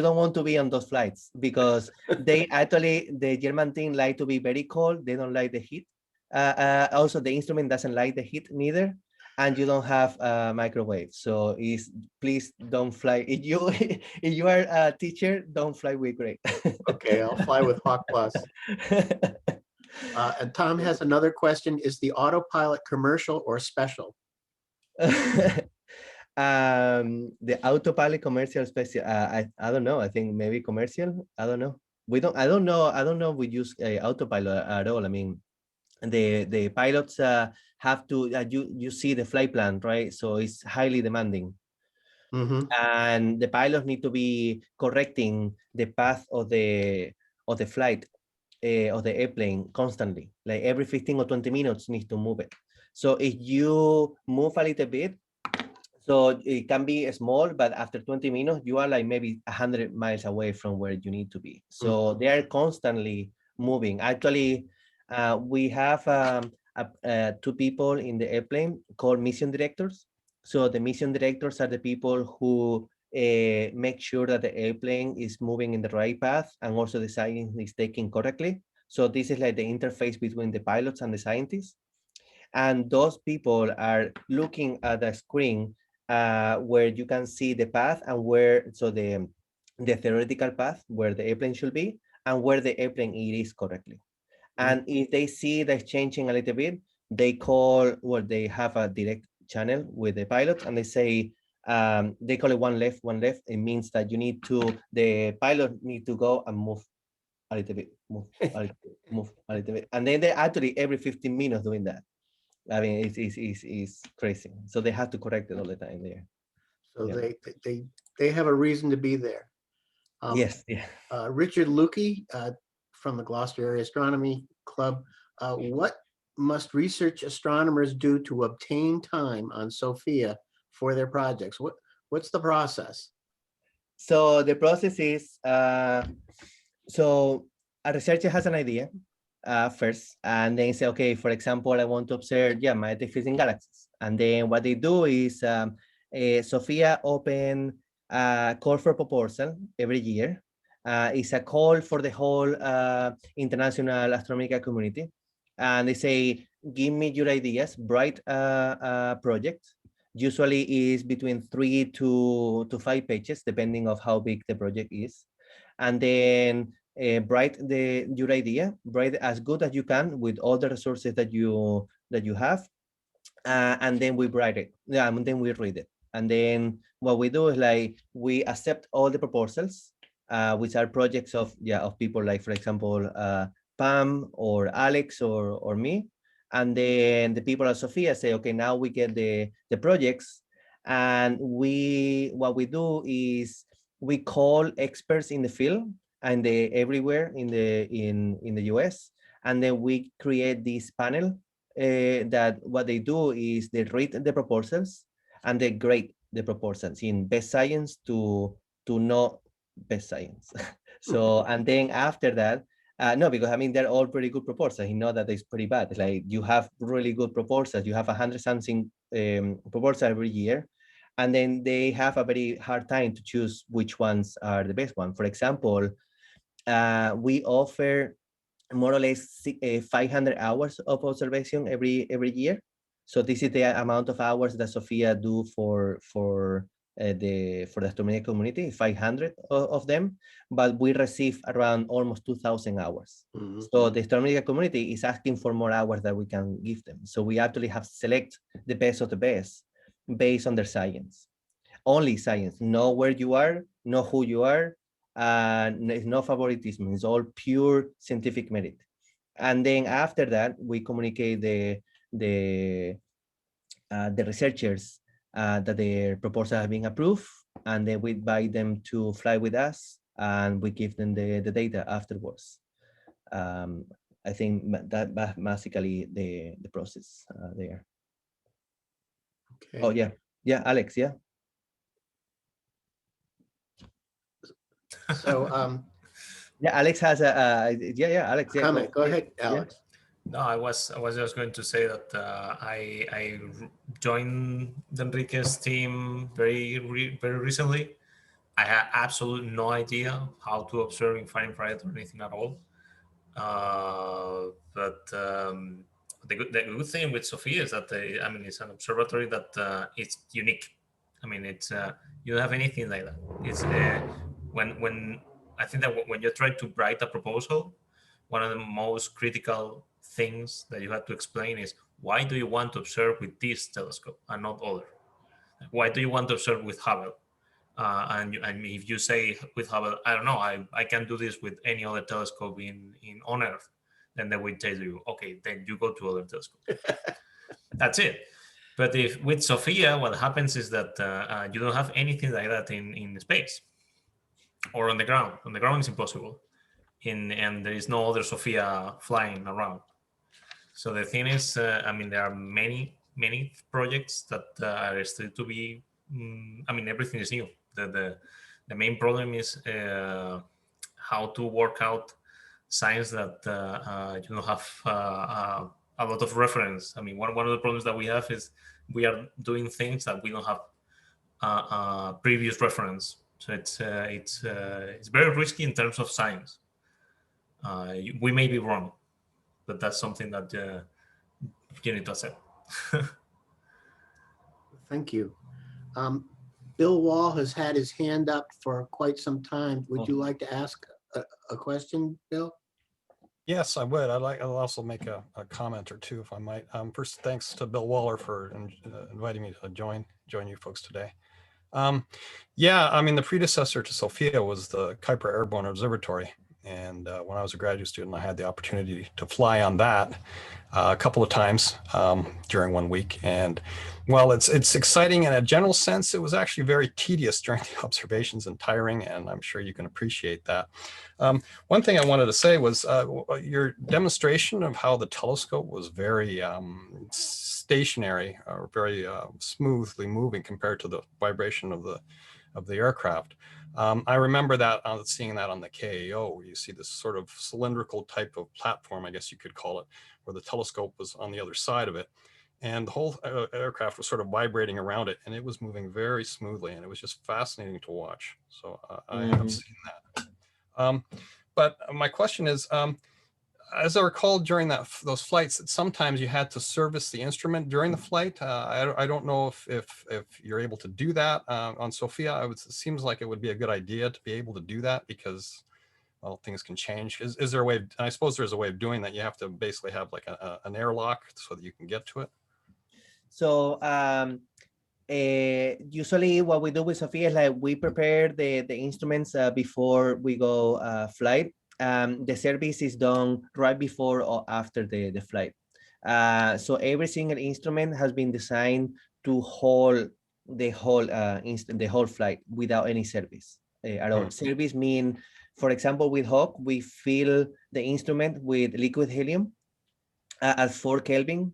don't want to be on those flights because they actually, the German team like to be very cold. They don't like the heat. Also, the instrument doesn't like the heat neither, and you don't have a microwave. So is please don't fly. If you if you are a teacher, don't fly with gray. Okay, I'll fly with Hawk Plus. And Tom has another question. Is the autopilot commercial or special? The autopilot commercial special. I don't know. I think maybe commercial. I don't know. We don't. I don't know. I don't know. If we use autopilot at all. I mean, the pilots have to. You see the flight plan, right? So it's highly demanding. And the pilots need to be correcting the path of the flight of the airplane constantly, like every 15 or 20 minutes needs to move it. So if you move a little bit, so it can be small, but after 20 minutes you are like maybe 100 miles away from where you need to be. So they are constantly moving. Actually, we have two people in the airplane called mission directors. So the mission directors are the people who make sure that the airplane is moving in the right path and also the science is taken correctly. So this is like the interface between the pilots and the scientists. And those people are looking at the screen where you can see the path and where, so the theoretical path where the airplane should be and where the airplane it is correctly. And if they see that changing a little bit, they call, well, they have a direct channel with the pilot and they say, they call it one left, one left. It means that you need to, the pilot need to go and move a little bit, move a little bit, move a little bit. And then they actually every 15 minutes doing that. I mean, it's crazy. So they have to correct it all the time there. So Yeah. they have a reason to be there. Yes. Yeah. Richard Lukey from the Gloucester Area Astronomy Club. What must research astronomers do to obtain time on SOFIA for their projects? What's the process? So the process is, so a researcher has an idea first, and then say, okay, for example, I want to observe, yeah, magnetic fields in galaxies. And then what they do is, SOFIA open a call for proposal every year. It's a call for the whole international astronomical community. And they say, give me your ideas, write a project. Usually is between 3 to 5 pages, depending of how big the project is. And then write your idea, write as good as you can with all the resources that you have, and then we write it. Yeah, and then we read it. And then what we do is like we accept all the proposals, which are projects of people like, for example, Pam or Alex or me. And then the people at SOFIA say, okay, now we get the projects, and what we do is we call experts in the field and everywhere in the US, and then we create this panel that what they do is they read the proposals and they grade the proposals in best science to not best science. So, and then after that, no, because I mean, they're all pretty good proposals. You know that it's pretty bad. Like you have really good proposals. You have 100 something proposals every year. And then they have a very hard time to choose which ones are the best one. For example, we offer more or less 500 hours of observation every year. So this is the amount of hours that SOFIA do for the astronomy community, 500 of them, but we receive around almost 2,000 hours. So the astronomy community is asking for more hours that we can give them. So we actually have to select the best of the best based on their science. Only science, know where you are, know who you are, it's no favoritism, it's all pure scientific merit. And then after that, we communicate the researchers that their proposal has been approved, and then we invite them to fly with us, and we give them the data afterwards. I think that basically the process there. Okay. Oh yeah, Alex, yeah. So yeah, Alex has a Alex. Yeah, comment. Go ahead, Alex. No, I was just going to say that I joined the Enrique's team very recently. I had absolutely no idea how to observe infrared or anything at all. But the good thing with SOFIA is that I mean, it's an observatory that it's unique. I mean, it's you don't have anything like that. It's when I think that when you try to write a proposal, one of the most critical things that you have to explain is why do you want to observe with this telescope and not other? Why do you want to observe with Hubble? And if you say with Hubble, I don't know, I can do this with any other telescope in on Earth, then they will tell you, okay, then you go to other telescope. That's it. But if with SOFIA, what happens is that you don't have anything like that in space or on the ground. On the ground, it's impossible. And there is no other SOFIA flying around. So the thing is, I mean, there are many projects that are still to be. I mean, everything is new. The main problem is how to work out science that you don't have a lot of reference. I mean, one of the problems that we have is we are doing things that we don't have previous reference. So it's very risky in terms of science. We may be wrong, but that's something that you need to accept. Thank you. Bill Wall has had his hand up for quite some time. Would you like to ask a question, Bill? Yes, I would. I'll also make a comment or two, if I might. First, thanks to Bill Waller for inviting me to join you folks today. Yeah, I mean, the predecessor to SOFIA was the Kuiper Airborne Observatory. And when I was a graduate student, I had the opportunity to fly on that a couple of times during 1 week. And while it's exciting in a general sense, it was actually very tedious during the observations and tiring, and I'm sure you can appreciate that. One thing I wanted to say was your demonstration of how the telescope was very stationary or very smoothly moving compared to the vibration of the aircraft. I remember that seeing that on the KAO, where you see this sort of cylindrical type of platform, I guess you could call it, where the telescope was on the other side of it. And the whole aircraft was sort of vibrating around it, and it was moving very smoothly, and it was just fascinating to watch. So I have seen that. But my question is, as I recall during those flights, that sometimes you had to service the instrument during the flight. I don't know if you're able to do that on SOFIA. It seems like it would be a good idea to be able to do that because, well, things can change. Is there a way? I suppose there's a way of doing that. You have to basically have like an airlock so that you can get to it. So usually what we do with SOFIA is like we prepare the instruments before we go flight. The service is done right before or after the flight. So every single instrument has been designed to hold the whole flight without any service at all. Service mean, for example, with Hawk, we fill the instrument with liquid helium at 4 Kelvin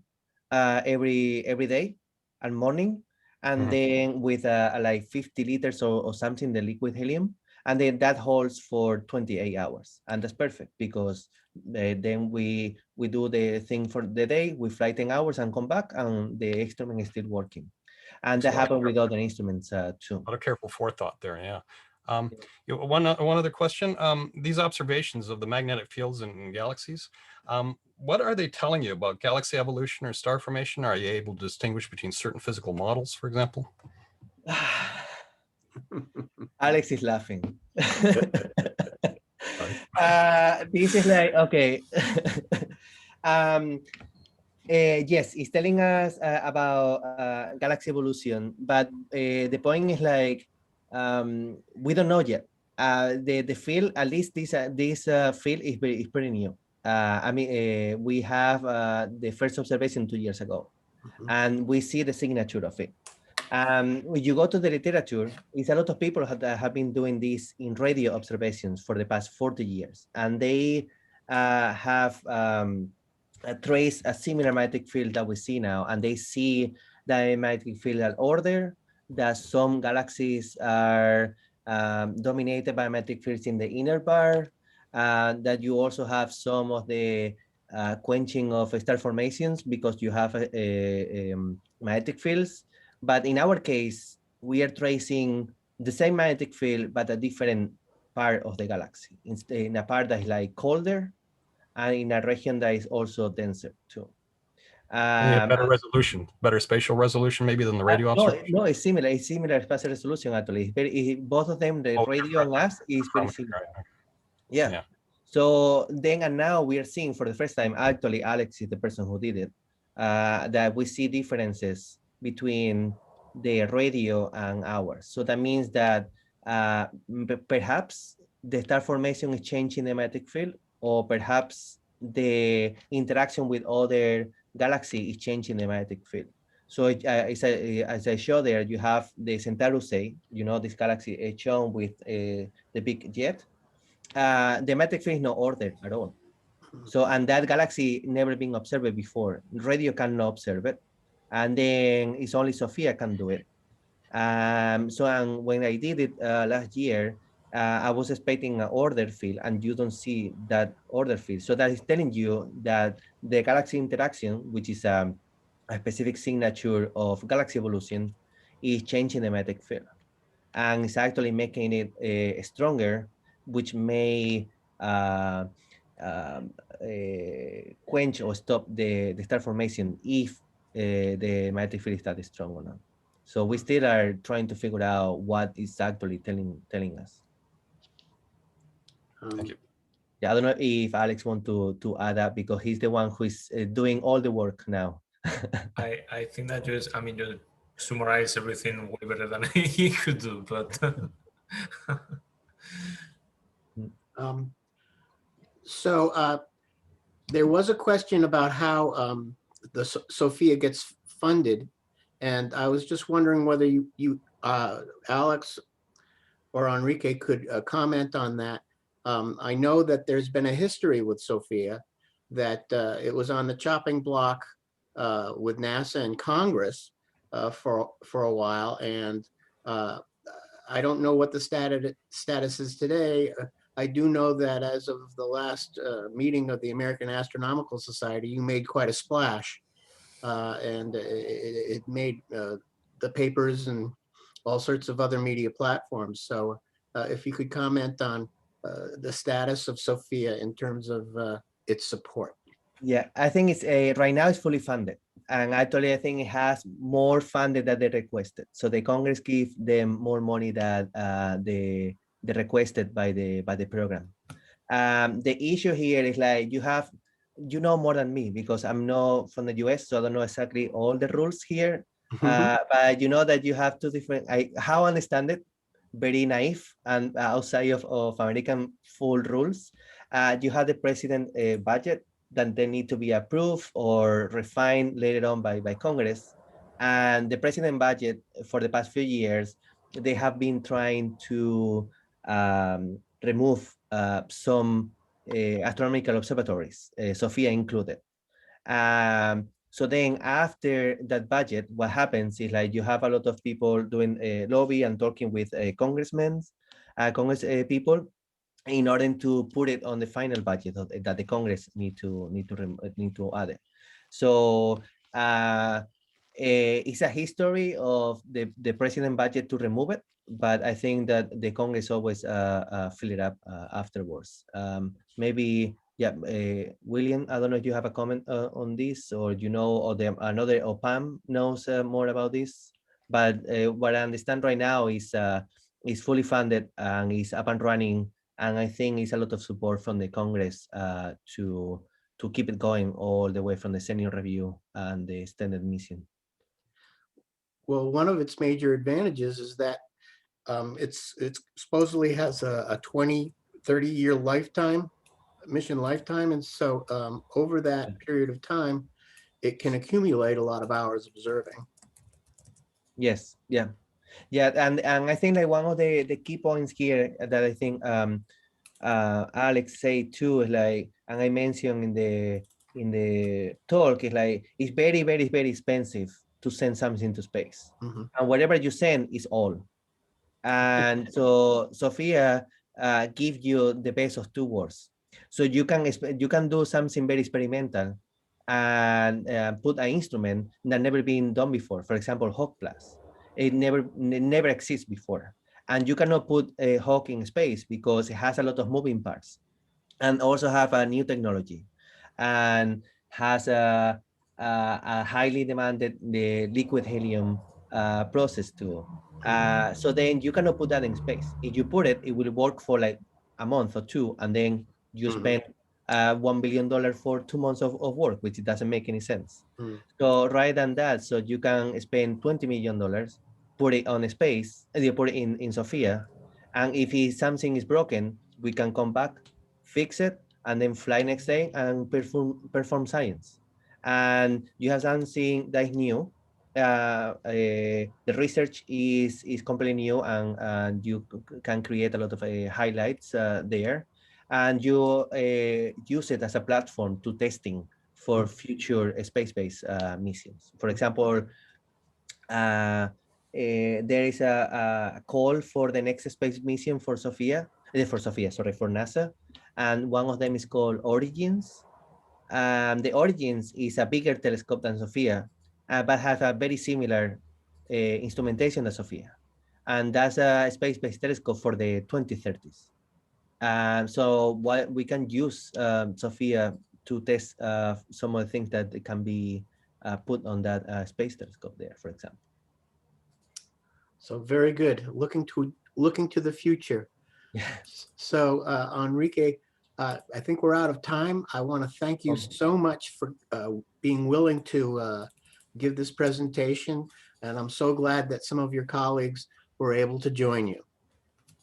every day and morning, and then with like 50 liters or something, the liquid helium, and then that holds for 28 hours, and that's perfect because then we do the thing for the day, we fly 10 hours and come back, and the instrument is still working. And that happened with other instruments too. A lot of careful forethought there, yeah. One other question. These observations of the magnetic fields in galaxies, what are they telling you about galaxy evolution or star formation? Are you able to distinguish between certain physical models, for example? Alex is laughing. This is like, okay. Yes, it's telling us about galaxy evolution, but the point is like, we don't know yet. The field, at least this field is pretty new. I mean, we have the first observation 2 years ago, and we see the signature of it. When you go to the literature, it's a lot of people that have been doing this in radio observations for the past 40 years, and they have traced a similar magnetic field that we see now, and they see the magnetic field at order, that some galaxies are dominated by magnetic fields in the inner part, that you also have some of the quenching of star formations because you have magnetic fields. But in our case, we are tracing the same magnetic field, but a different part of the galaxy, in a part that is like colder, and in a region that is also denser too. Better resolution, better spatial resolution, maybe than the radio observation. No, it's similar. It's similar spatial resolution actually. Both of them, the radio and us, is very similar. Right. Yeah. So then and now we are seeing for the first time, actually Alex is the person who did it, that we see differences between the radio and ours. So that means that perhaps the star formation is changing the magnetic field, or perhaps the interaction with other galaxy is changing the magnetic field. So as I showed there, you have the Centaurus A, this galaxy shown with the big jet. The magnetic field is not ordered at all. So, and that galaxy never been observed before. Radio cannot observe it. And then it's only SOFIA can do it. So, and when I did it last year, I was expecting an order field, and you don't see that order field. So that is telling you that the galaxy interaction, which is a specific signature of galaxy evolution, is changing the magnetic field. And it's actually making it stronger, which may quench or stop the star formation if the magnetic field is that strong or not. So we still are trying to figure out what is actually telling us. Thank you. Yeah, I don't know if Alex wants to add up, because he's the one who is doing all the work now. I think that you summarize everything way better than he could do, but so there was a question about how the SOFIA gets funded, and I was just wondering whether you Alex or Enrique could comment on that. I know that there's been a history with SOFIA, that it was on the chopping block with NASA and Congress for a while, and I don't know what the status is today. I do know that as of the last meeting of the American Astronomical Society, you made quite a splash, and it made the papers and all sorts of other media platforms. So if you could comment on the status of SOFIA in terms of its support. Yeah, I think it's right now it's fully funded. And actually, I think it has more funded than they requested. So the Congress give them more money than they requested by the program. The issue here is like you know more than me, because I'm not from the US, so I don't know exactly all the rules here. But you know that you have two different. How I understand it, very naive and outside of American full rules. You have the president budget that they need to be approved or refined later on by Congress. And the president budget for the past few years, they have been trying to remove some astronomical observatories, SOFIA included. So then after that budget, what happens is like you have a lot of people doing lobby and talking with congressmen, Congress people, in order to put it on the final budget that the Congress need to add it. So it's a history of the president budget to remove it, but I think that the Congress always fill it up afterwards. Maybe, yeah, William, I don't know if you have a comment on this, or or Pam knows more about this, but what I understand right now is fully funded and is up and running. And I think it's a lot of support from the Congress to keep it going all the way from the Senate review and the extended mission. Well, one of its major advantages is that it's supposedly has a 20-30 year mission lifetime, and so over that period of time, it can accumulate a lot of hours observing. Yes, yeah. Yeah, and I think like one of the key points here that I think Alex said too is like, and I mentioned in the talk, is like it's very, very, very expensive to send something to space, and whatever you send is all. And so SOFIA gives you the best of two worlds. So you can do something very experimental and put an instrument that never been done before. For example, Hawk Plus. It never exists before. And you cannot put a Hawk in space because it has a lot of moving parts, and also have a new technology, and has a highly demanded the liquid helium process too. So then you cannot put that in space. If you put it, it will work for like a month or two, and then you spend $1 billion for 2 months of work, which doesn't make any sense. So rather than that, so you can spend $20 million, put it on space, you put it in SOFIA, and if something is broken, we can come back, fix it, and then fly next day and perform science. And you have something that is new. The research is completely new, and you can create a lot of highlights there, and you use it as a platform to testing for future space-based missions. For example, there is a call for the next space mission for for NASA, and one of them is called Origins. The Origins is a bigger telescope than SOFIA, but has a very similar instrumentation as SOFIA, and that's a space-based telescope for the 2030s. So what we can use SOFIA to test some of the things that can be put on that space telescope there, for example. So very good. Looking to the future. So Enrique, I think we're out of time. I want to thank you so much for being willing to give this presentation, and I'm so glad that some of your colleagues were able to join you.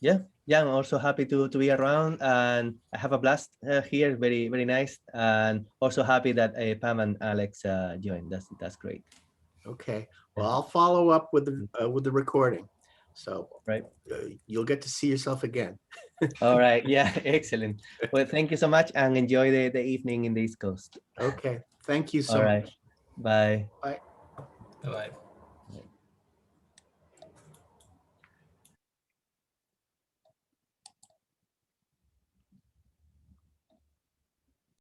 Yeah, I'm also happy to be around, and I have a blast here. Very, very nice, and also happy that Pam and Alex joined. That's great. Okay, well, I'll follow up with the recording, so right, you'll get to see yourself again. All right, yeah, excellent. Well, thank you so much, and enjoy the evening in the East Coast. Okay, thank you so All right, much. bye. Bye. Bye-bye.